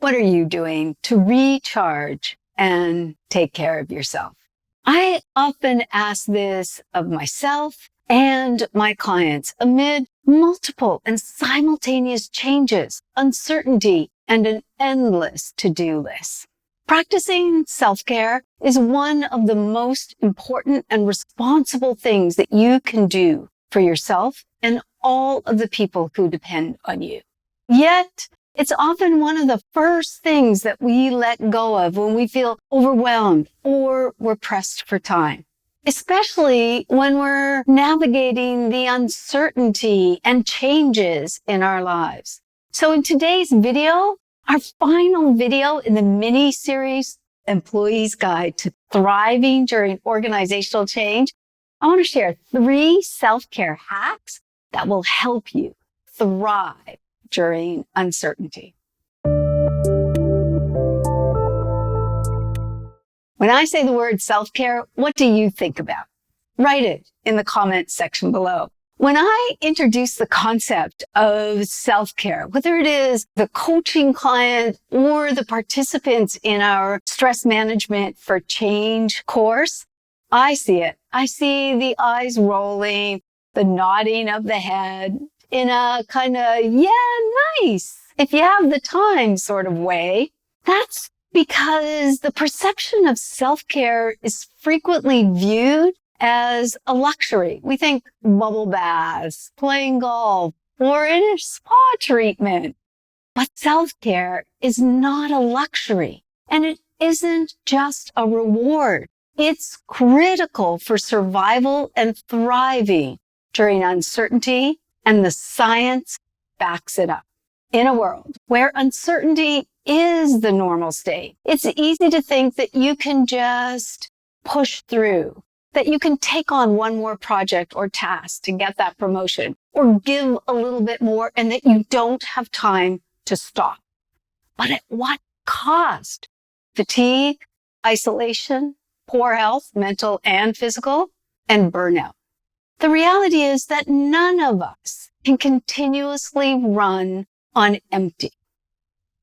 What are you doing to recharge and take care of yourself? I often ask this of myself and my clients amid multiple and simultaneous changes, uncertainty, and an endless to-do list. Practicing self-care is one of the most important and responsible things that you can do for yourself and all of the people who depend on you. Yet, it's often one of the first things that we let go of when we feel overwhelmed or we're pressed for time, especially when we're navigating the uncertainty and changes in our lives. So in today's video, our final video in the mini-series, Employee's Guide to Thriving During Organizational Change, I want to share 3 self-care hacks that will help you thrive during uncertainty. When I say the word self-care, what do you think about? Write it in the comments section below. When I introduce the concept of self-care, whether it is the coaching client or the participants in our stress management for change course, I see it. I see the eyes rolling, the nodding of the head in a kind of, yeah, nice, if you have the time sort of way. That's because the perception of self-care is frequently viewed as a luxury. We think bubble baths, playing golf, or in a spa treatment. But self-care is not a luxury, and it isn't just a reward. It's critical for survival and thriving during uncertainty, and the science backs it up. In a world where uncertainty is the normal state, it's easy to think that you can just push through, that you can take on one more project or task to get that promotion, or give a little bit more, and that you don't have time to stop. But at what cost? Fatigue, isolation, poor health, mental and physical, and burnout. The reality is that none of us can continuously run on empty.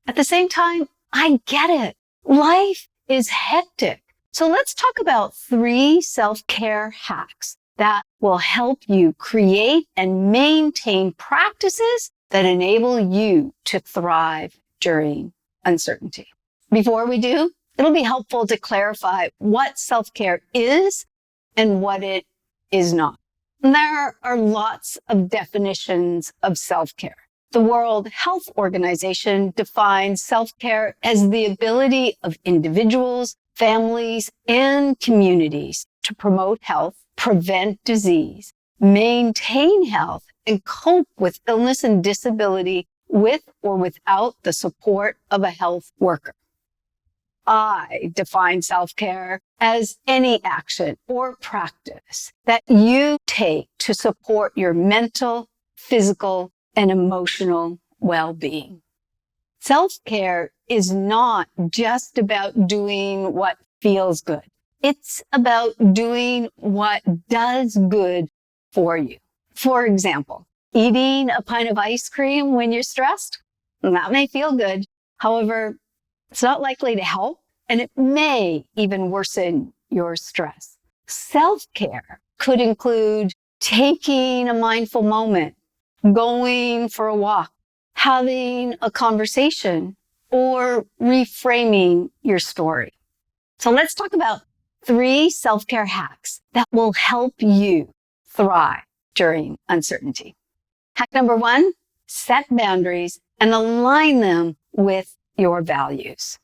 At the same time, I get it. Life is hectic. So let's talk about 3 self-care hacks that will help you create and maintain practices that enable you to thrive during uncertainty. Before we do, it'll be helpful to clarify what self-care is and what it is not. There are lots of definitions of self-care. The World Health Organization defines self-care as the ability of individuals, families, and communities to promote health, prevent disease, maintain health, and cope with illness and disability with or without the support of a health worker. I define self-care as any action or practice that you take to support your mental, physical, and emotional well-being. Self-care is not just about doing what feels good. It's about doing what does good for you. For example, eating a pint of ice cream when you're stressed, that may feel good. However, it's not likely to help, and it may even worsen your stress. Self-care could include taking a mindful moment, going for a walk, having a conversation, or reframing your story. So let's talk about 3 self-care hacks that will help you thrive during uncertainty. Hack number 1, set boundaries and align them with your values.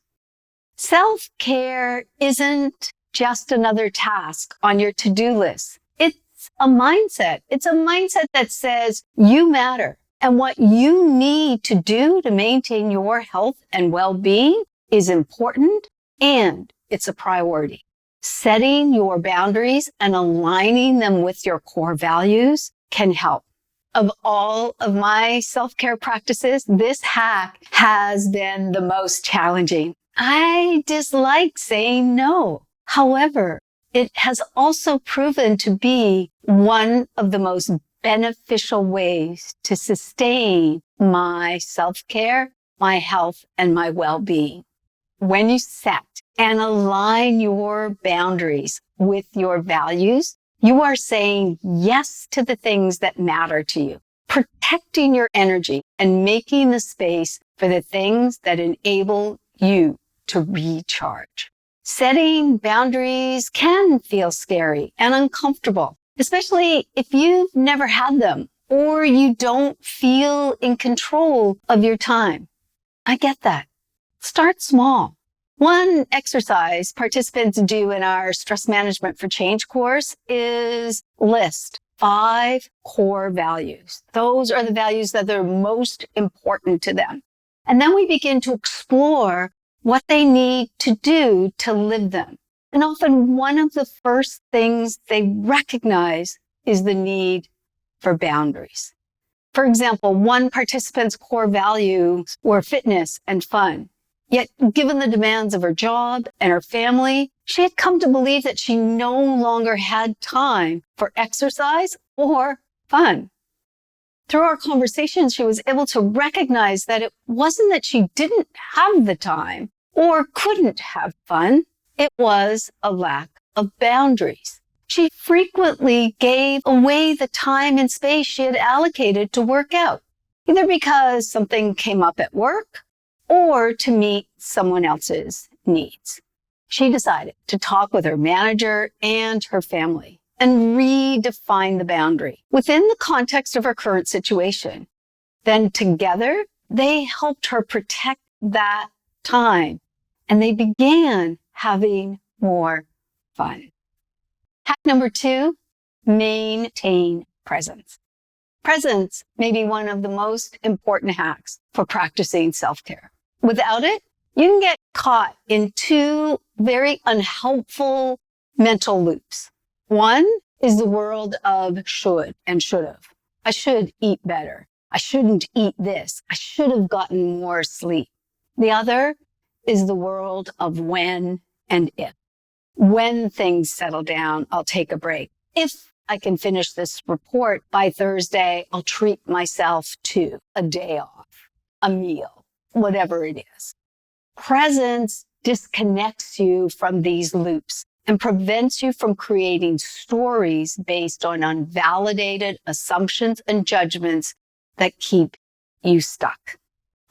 Self-care isn't just another task on your to-do list. It's a mindset. It's a mindset that says you matter, and what you need to do to maintain your health and well-being is important, and it's a priority. Setting your boundaries and aligning them with your core values can help. Of all of my self-care practices, this hack has been the most challenging. I dislike saying no. However, it has also proven to be one of the most beneficial ways to sustain my self-care my health and my well-being. When you set and align your boundaries with your values, you are saying yes to the things that matter to you, protecting your energy and making the space for the things that enable you to recharge. Setting boundaries can feel scary and uncomfortable, especially if you've never had them or you don't feel in control of your time. I get that. Start small. One exercise participants do in our Stress Management for Change course is list 5 core values. Those are the values that are most important to them. And then we begin to explore what they need to do to live them. And often one of the first things they recognize is the need for boundaries. For example, one participant's core values were fitness and fun. Yet, given the demands of her job and her family, she had come to believe that she no longer had time for exercise or fun. Through our conversations, she was able to recognize that it wasn't that she didn't have the time or couldn't have fun. It was a lack of boundaries. She frequently gave away the time and space she had allocated to work out, either because something came up at work or to meet someone else's needs. She decided to talk with her manager and her family and redefine the boundary within the context of her current situation. Then together, they helped her protect that time and they began having more fun. Hack number 2, maintain presence. Presence may be one of the most important hacks for practicing self-care. Without it, you can get caught in 2 very unhelpful mental loops. One is the world of should and should have. I should eat better. I shouldn't eat this. I should have gotten more sleep. The other is the world of when and if. When things settle down, I'll take a break. If I can finish this report by Thursday, I'll treat myself to a day off, a meal, whatever it is. Presence disconnects you from these loops and prevents you from creating stories based on unvalidated assumptions and judgments that keep you stuck.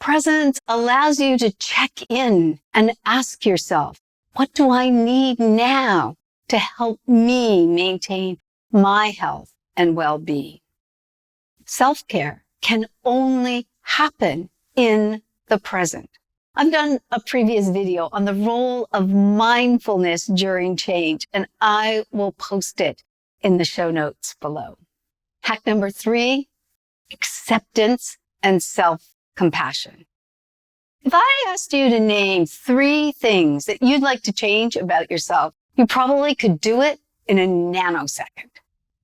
Presence allows you to check in and ask yourself, what do I need now to help me maintain my health and well-being? Self-care can only happen in the present. I've done a previous video on the role of mindfulness during change, and I will post it in the show notes below. Hack number 3, acceptance and self-compassion. If I asked you to name 3 things that you'd like to change about yourself, you probably could do it in a nanosecond.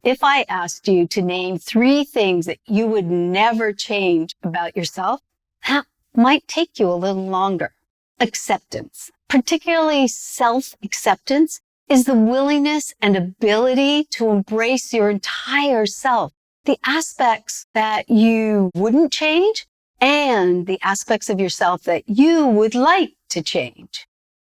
If I asked you to name 3 things that you would never change about yourself, that might take you a little longer. Acceptance, particularly self-acceptance, is the willingness and ability to embrace your entire self, the aspects that you wouldn't change and the aspects of yourself that you would like to change.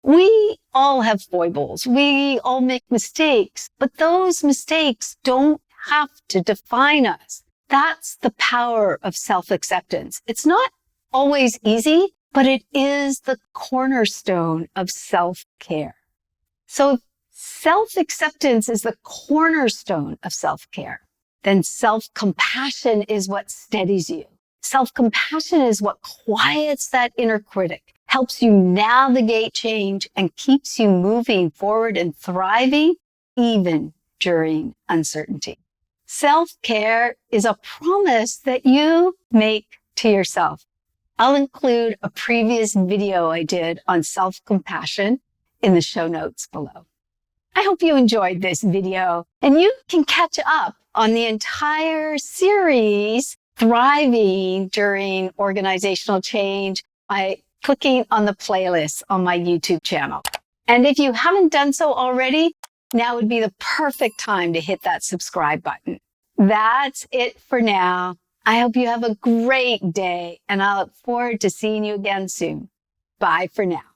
We all have foibles. We all make mistakes, but those mistakes don't have to define us. That's the power of self-acceptance. It's not always easy, but it is the cornerstone of self-care. So if self-acceptance is the cornerstone of self-care, then self-compassion is what steadies you. Self-compassion is what quiets that inner critic, helps you navigate change, and keeps you moving forward and thriving even during uncertainty. Self-care is a promise that you make to yourself. I'll include a previous video I did on self-compassion in the show notes below. I hope you enjoyed this video, and you can catch up on the entire series Thriving During Organizational Change by clicking on the playlist on my YouTube channel. And if you haven't done so already, now would be the perfect time to hit that subscribe button. That's it for now. I hope you have a great day, and I look forward to seeing you again soon. Bye for now.